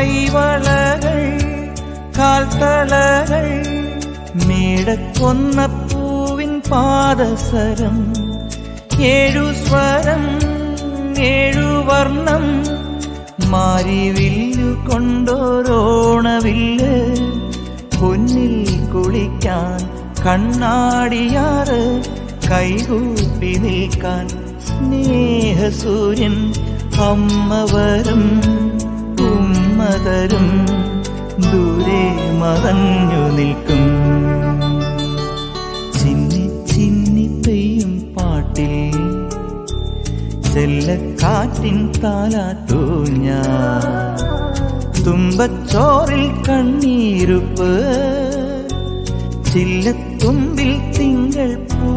കൈവളകൾ കാൽത്തളകൾ മേടക്കൊന്ന പൂവിൻ പാദസരം ഏഴു സ്വരം ഏഴു വർണ്ണം മാരിവില്ലു കൊണ്ടോരോണവില്ല് പൊന്നിൽ കുളിക്കാൻ കണ്ണാടിയാറ് കൈകൂപ്പി നിൽക്കാൻ സ്നേഹസൂര്യൻ അമ്മവരും ഉമ്മതരും ദൂരെ മറഞ്ഞു നിൽക്കും ചിന്നി ചിന്നി പെയ്യും പാട്ടിൽ ചെല്ലക്കാറ്റിൻ താലാട്ടു ഞാൻ തുമ്പച്ചോറിൽ കണ്ണീരുപ്പ് ചില്ലത്തുമ്പിൽ തിങ്കൾ പൂ